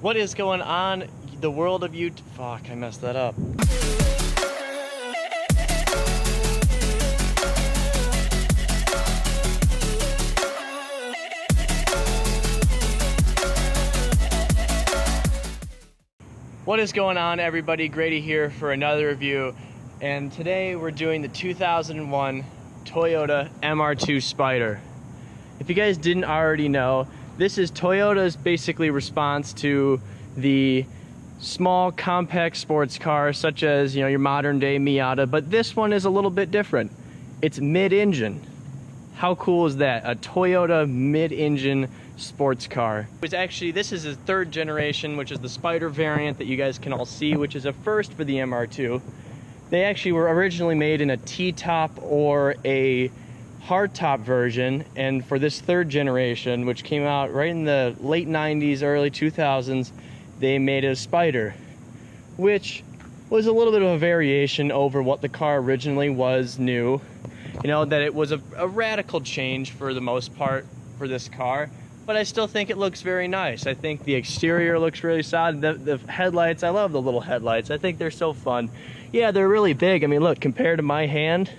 What is going on, the world of YouTube? Fuck, I messed that up. What is going on, everybody? Grady here for another review, and today we're doing the 2001 Toyota MR2 Spyder. If you guys didn't already know, this is Toyota's basically response to the small compact sports car such as, you know, your modern day Miata, but this one is a little bit different. It's mid-engine. How cool is that? A Toyota mid-engine sports car. This is his third generation, which is the Spyder variant that you guys can all see, which is a first for the MR2. They actually were originally made in a T-top or a hardtop version, and for this third generation, which came out right in the late 90s, early 2000s, they made a Spyder, which was a little bit of a variation over what the car originally was new. You know, that it was a radical change for the most part for this car, but I still think it looks very nice. I think the exterior looks really solid. The headlights, I love the little headlights. I think they're so fun. Yeah, they're really big. I mean, look, compared to my hand,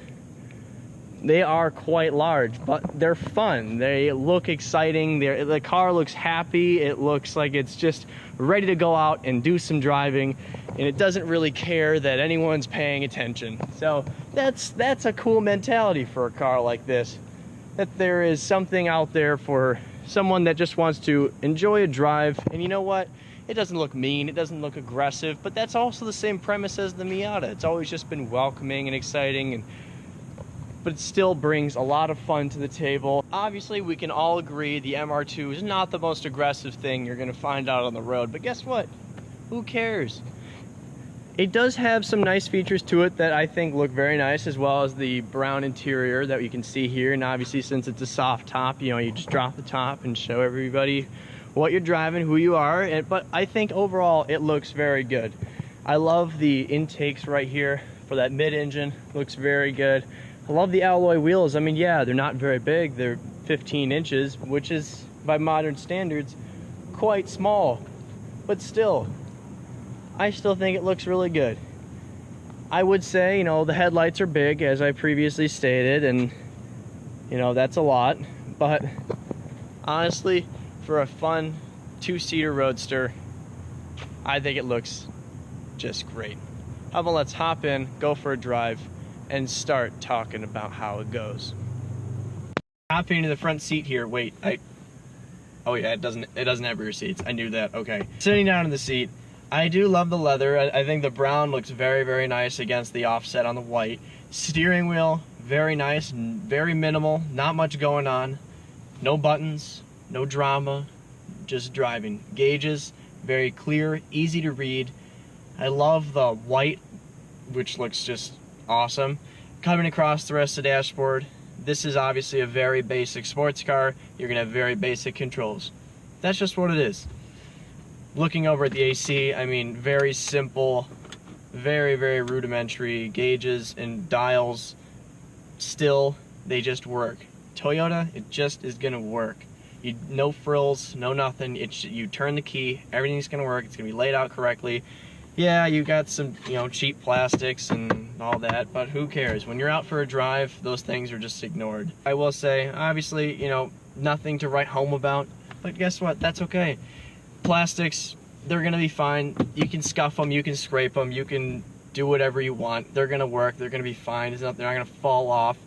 they are quite large, but they're fun. They look exciting. The car looks happy. It looks like it's just ready to go out and do some driving, and it doesn't really care that anyone's paying attention. So that's a cool mentality for a car like this, that there is something out there for someone that just wants to enjoy a drive. And you know what? It doesn't look mean, it doesn't look aggressive, but that's also the same premise as the Miata. It's always just been welcoming and exciting, but it still brings a lot of fun to the table. Obviously, we can all agree the MR2 is not the most aggressive thing you're gonna find out on the road, but guess what? Who cares? It does have some nice features to it that I think look very nice, as well as the brown interior that you can see here. And obviously, since it's a soft top, you know, you just drop the top and show everybody what you're driving, who you are. But I think overall it looks very good. I love the intakes right here for that mid-engine. Looks very good. I love the alloy wheels. I mean, yeah, they're not very big. They're 15 inches, which is, by modern standards, quite small. But still, I still think it looks really good. I would say, you know, the headlights are big, as I previously stated, and, you know, that's a lot. But honestly, for a fun two-seater roadster, I think it looks just great. How about let's hop in, go for a drive, and start talking about how it goes. Hopping into the front seat here. Wait, oh yeah, it doesn't have rear seats. I knew that. Okay. Sitting down in the seat, I do love the leather. I think the brown looks very, very nice against the offset on the white. Steering wheel, very nice, very minimal, not much going on. No buttons, no drama, just driving. Gauges, very clear, easy to read. I love the white, which looks just awesome. Coming across the rest of the dashboard, this is obviously a very basic sports car. You're gonna have very basic controls. That's just what it is. Looking over at the AC, I mean, very simple, very, very rudimentary gauges and dials. Still, they just work. Toyota, it just is gonna work. No frills, no nothing. You turn the key, everything's gonna work. It's gonna be laid out correctly. Yeah, you got some, you know, cheap plastics and all that, but who cares? When you're out for a drive, those things are just ignored. I will say, obviously, you know, nothing to write home about, but guess what? That's okay. Plastics, they're gonna be fine. You can scuff them, you can scrape them, you can do whatever you want. They're gonna work, they're gonna be fine. They're not gonna fall off.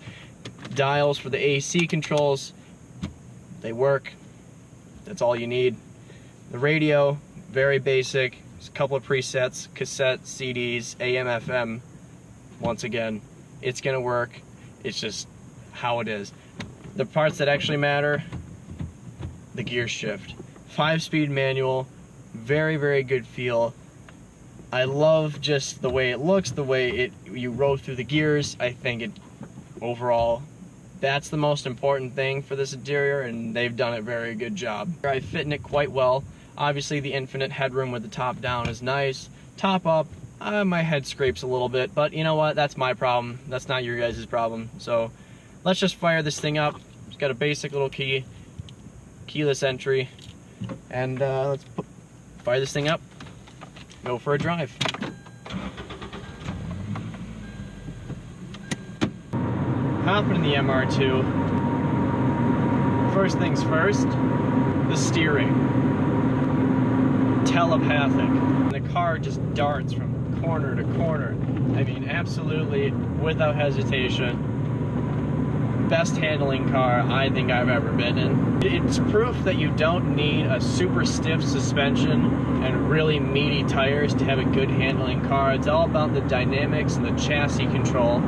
Dials for the AC controls, they work. That's all you need. The radio, very basic. There's a couple of presets, cassette, CDs, AM, FM. Once again, it's gonna work. It's just how it is. The parts that actually matter, the gear shift. 5-speed manual, very, very good feel. I love just the way it looks, the way you roll through the gears. I think it, overall, that's the most important thing for this interior, and they've done a very good job. I fit in it quite well. Obviously, the infinite headroom with the top down is nice. Top up, my head scrapes a little bit, but you know what? That's my problem. That's not your guys' problem. So let's just fire this thing up. It's got a basic little key, keyless entry, and let's fire this thing up, go for a drive. Hopping in the MR2. First things first, the steering. Telepathic. The car just darts from corner to corner. I mean, absolutely, without hesitation. Best handling car I think I've ever been in. It's proof that you don't need a super stiff suspension and really meaty tires to have a good handling car. It's all about the dynamics and the chassis control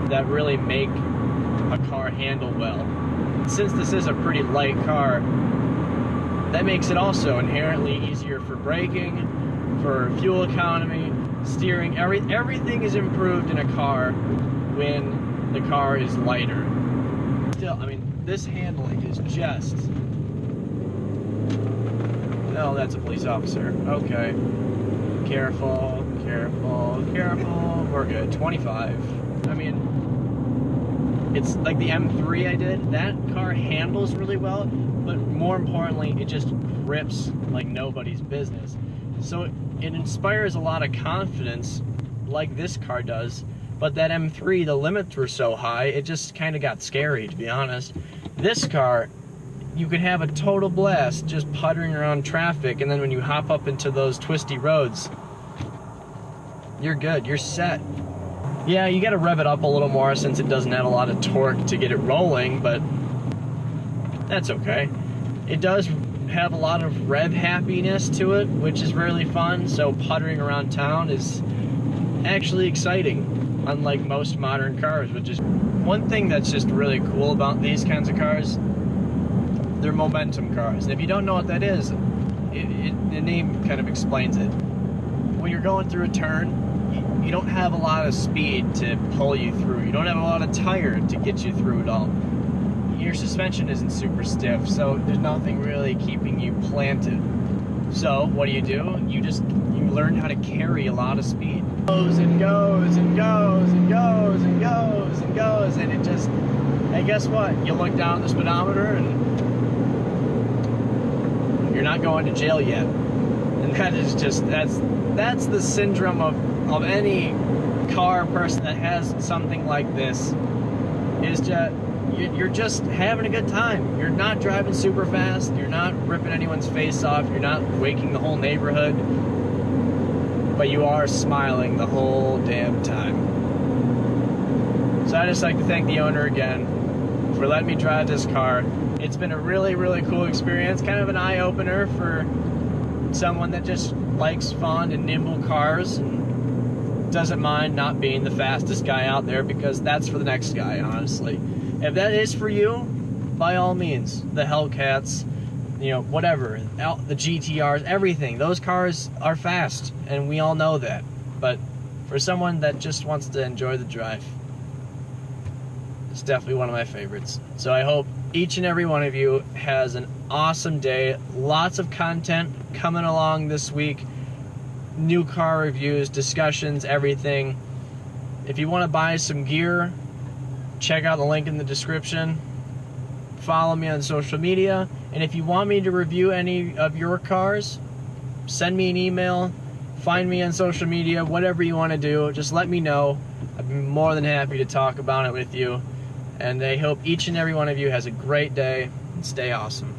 that really make a car handle well. Since this is a pretty light car, that makes it also inherently easier for braking, for fuel economy, steering. Everything is improved in a car when the car is lighter. Still, I mean, this handling is just... Oh, that's a police officer. Okay. Careful, careful, careful. We're good. 25. I mean, it's like the M3 I did. That car handles really well, but more importantly, it just grips like nobody's business. So it inspires a lot of confidence, like this car does. But that M3, the limits were so high, it just kind of got scary, to be honest. This car, you could have a total blast just puttering around traffic, and then when you hop up into those twisty roads, you're good, you're set. Yeah, you gotta rev it up a little more since it doesn't have a lot of torque to get it rolling, but that's okay. It does have a lot of rev happiness to it, which is really fun, so puttering around town is actually exciting, unlike most modern cars, which is one thing that's just really cool about these kinds of cars. They're momentum cars. And if you don't know what that is, the name kind of explains it. When you're going through a turn, you don't have a lot of speed to pull you through. You don't have a lot of tire to get you through it all. Your suspension isn't super stiff, so there's nothing really keeping you planted. So what do? You learn how to carry a lot of speed. Goes and goes and goes and goes and goes and goes, and it just, hey, guess what? You look down at the speedometer and you're not going to jail yet. And that is just, that's the syndrome of any car person that has something like this, is just, you're just having a good time. You're not driving super fast, you're not ripping anyone's face off, you're not waking the whole neighborhood, but you are smiling the whole damn time. So I'd just like to thank the owner again for letting me drive this car. It's been a really, really cool experience, kind of an eye-opener for someone that just likes fun and nimble cars and doesn't mind not being the fastest guy out there, because that's for the next guy, honestly. If that is for you, by all means, the Hellcats, you know, whatever, the GTRs, everything, those cars are fast, and we all know that. But for someone that just wants to enjoy the drive, it's definitely one of my favorites. So I hope each and every one of you has an awesome day. Lots of content coming along this week. New car reviews, discussions, everything. If you want to buy some gear, check out the link in the description. Follow me on social media. And if you want me to review any of your cars, send me an email, find me on social media, whatever you want to do, just let me know. I'd be more than happy to talk about it with you. And I hope each and every one of you has a great day and stay awesome.